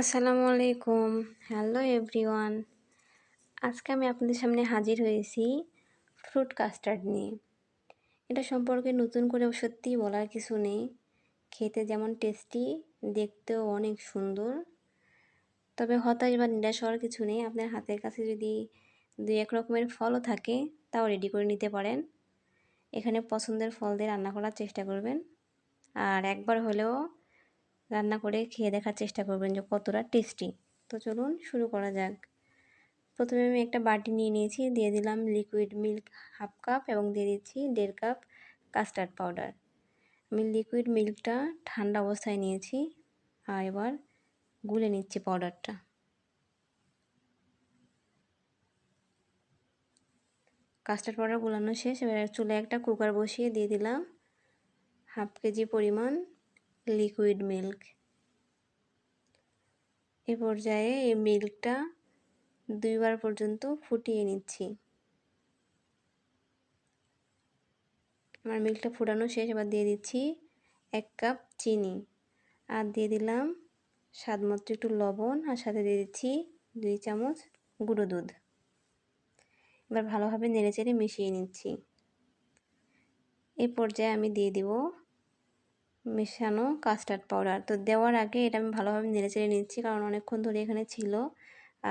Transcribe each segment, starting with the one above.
আসসালামু আলাইকুম। Hello everyone. আজকে আমি আপনাদের সামনে হাজির হয়েছি ফ্রুট কাস্টার্ড নিয়ে। এটা সম্পর্কে নতুন করে সত্যিই বলার কিছু নেই। খেতে যেমন টেস্টি, দেখতেও অনেক সুন্দর। তবে হতাশ বা নিরাশ হওয়ার কিছু নেই। আপনার হাতের কাছে যদি ২-১ রকমের ফলও থাকে, তাও রেডি করে নিতে পারেন। এখানে পছন্দের ফল দিয়ে রান্না করার চেষ্টা করবেন। আর একবার হলেও রান্না করে খেয়ে দেখার চেষ্টা করবেন যে কতটা টেস্টি। তো চলুন শুরু করা যাক। প্রথমে আমি একটা বাটি নিয়ে নিয়েছি, দিয়ে দিলাম লিকুইড মিল্ক 1/2 কাপ এবং দিয়ে দিচ্ছি 1.5 কাপ কাস্টার্ড পাউডার। আমি লিকুইড মিল্কটা ঠান্ডা অবস্থায় নিয়েছি আর এবার গুলে নিচ্ছি পাউডারটা। কাস্টার্ড পাউডার গুলানো শেষ। এবার চুলায় একটা কুকার বসিয়ে দিয়ে দিলাম 1/2 কেজি পরিমাণ লিকুইড মিল্ক। এ পর্যায়ে এই মিল্কটা 2 বার পর্যন্ত ফুটিয়ে নিচ্ছি। আমার মিল্কটা ফুটানো শেষ। এবার দিয়ে দিচ্ছি 1 কাপ চিনি আর দিয়ে দিলাম স্বাদমতো একটু লবণ আর সাথে দিয়ে দিচ্ছি 2 চামচ গুঁড়ো দুধ। এবার ভালোভাবে নেড়েচেড়ে মিশিয়ে নিচ্ছি। এই পর্যায়ে আমি দিয়ে দিব মেশানো কাস্টার্ড পাউডার। তো দেওয়ার আগে এটা আমি ভালোভাবে নেড়েচেড়ে নিচ্ছি, কারণ অনেকক্ষণ ধরে এখানে ছিল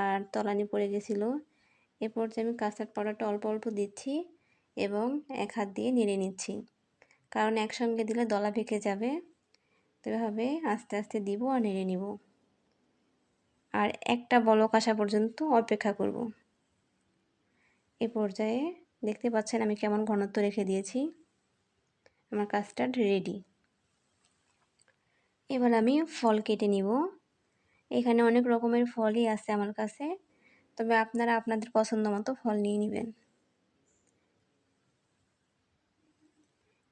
আর তলানি পড়ে গেছিলো। এ পর্যায়ে আমি কাস্টার্ড পাউডারটা অল্প অল্প দিচ্ছি এবং এক হাত দিয়ে নেড়ে নিচ্ছি, কারণ একসঙ্গে দিলে দলা পেকে যাবে। তো এভাবে আস্তে আস্তে দিব আর নেড়ে নিব আর একটা বলক আসা পর্যন্ত অপেক্ষা করব। এ পর্যায়ে দেখতে পাচ্ছেন আমি কেমন ঘনত্ব রেখে দিয়েছি। আমার কাস্টার্ড রেডি। এবার আমি ফল কেটে নিব। এখানে অনেক রকমের ফলই আছে আমার কাছে, তবে আপনারা আপনাদের পছন্দ মতো ফল নিয়ে নেবেন।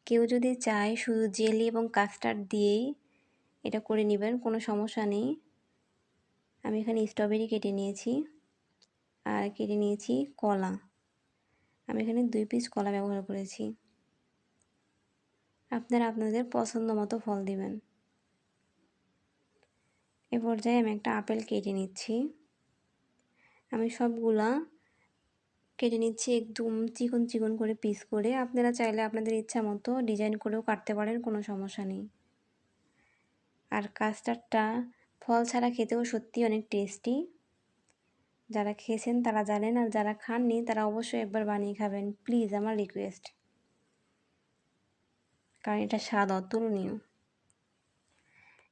কেউ যদি চায় শুধু জেলি এবং কাস্টার্ড দিয়েই এটা করে নেবেন, কোনো সমস্যা নেই। আমি এখানে স্ট্রবেরি কেটে নিয়েছি আর কেটে নিয়েছি কলা। আমি এখানে 2 পিস কলা ব্যবহার করেছি। আপনারা আপনাদের পছন্দ মতো ফল দিবেন। এ পর্যায়ে আমি একটা আপেল কেটে নিচ্ছি। আমি সবগুলা কেটে নিচ্ছি একদম চিকন চিকন করে পিস করে। আপনারা চাইলে আপনাদের ইচ্ছা মতো ডিজাইন করেও কাটতে পারেন, কোনো সমস্যা নেই। আর কাস্টার্ডটা ফল ছাড়া খেতেও সত্যি অনেক টেস্টি। যারা খেয়েছেন তারা জানেন, আর যারা খাননি তারা অবশ্যই একবার বানিয়ে খাবেন, প্লিজ, আমার রিকোয়েস্ট, কারণ এটা স্বাদ অতুলনীয়।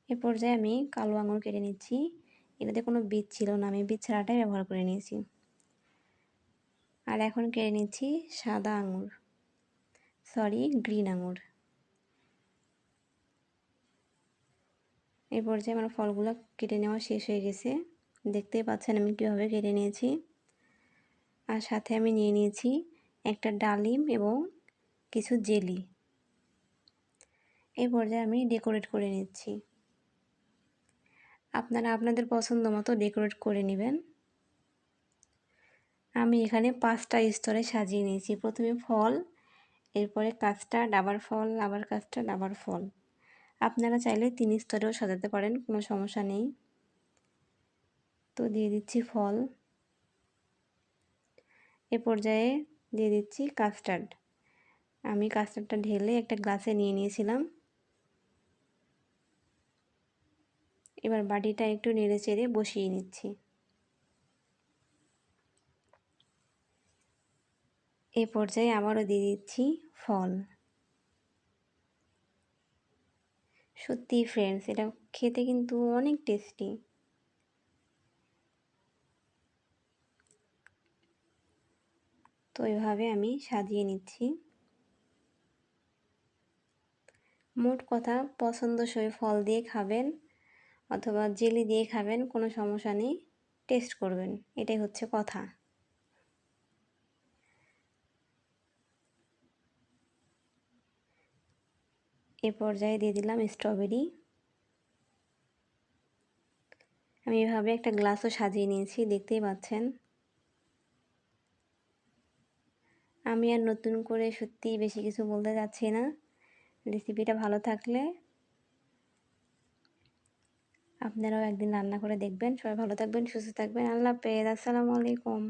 এ পর্যায়ে আমি কালো আঙুর কেটে নিচ্ছি। এটাতে কোনো বীজ ছিল না, আমি বীজ ছাড়াটাই ব্যবহার করে নিয়েছি। আর এখন কেটে নিচ্ছি সাদা আঙুর, গ্রিন আঙুর। এই পর্যায়ে আমার ফলগুলো কেটে নেওয়া শেষ হয়ে গেছে। দেখতেই পাচ্ছেন আমি কীভাবে কেটে নিয়েছি। আর সাথে আমি নিয়ে নিয়েছি একটা ডালিম এবং কিছু জেলি। এই পর্যায়ে আমি ডেকোরেট করে নিচ্ছি। আপনারা আপনাদের পছন্দ মতো ডেকোরেট করে নেবেন। আমি এখানে 5টা স্তরে সাজিয়ে নিয়েছি। প্রথমে ফল, এরপরে কাস্টার্ড, আবার ফল, আবার কাস্টার্ড, আবার ফল। আপনারা চাইলে 3 স্তরেও সাজাতে পারেন, কোনো সমস্যা নেই। তো দিয়ে দিচ্ছি ফল। এ পর্যায়ে দিয়ে দিচ্ছি কাস্টার্ড। আমি কাস্টার্ডটা ঢেলে একটা গ্লাসে নিয়ে নিয়েছিলাম। এবার বাটিটা একটু নেড়ে চেড়ে বসিয়ে নিচ্ছি। এ পর্যায়ে আবারও দিয়ে দিচ্ছি ফল। সত্যি ফ্রেন্ডস, এটা খেতে কিন্তু অনেক টেস্টি। তো এভাবে আমি সাজিয়ে নিচ্ছি। মোট কথা, পছন্দসই ফল দিয়ে খাবেন অথবা জেলি দিয়ে খাবেন, কোনো সমস্যা নেই, টেস্ট করবেন, এটাই হচ্ছে কথা। এ পর্যায়ে দিয়ে দিলাম স্ট্রবেরি। আমি এভাবে একটা গ্লাসও সাজিয়ে নিয়েছি, দেখতেই পাচ্ছেন। আমি আর নতুন করে সত্যিই বেশি কিছু বলতে যাচ্ছি না। রেসিপিটা ভালো থাকলে আপনারাও একদিন রান্না করে দেখবেন। সবাই ভালো থাকবেন, সুস্থ থাকবেন। আল্লাহ হাফেজ। আসসালামু আলাইকুম।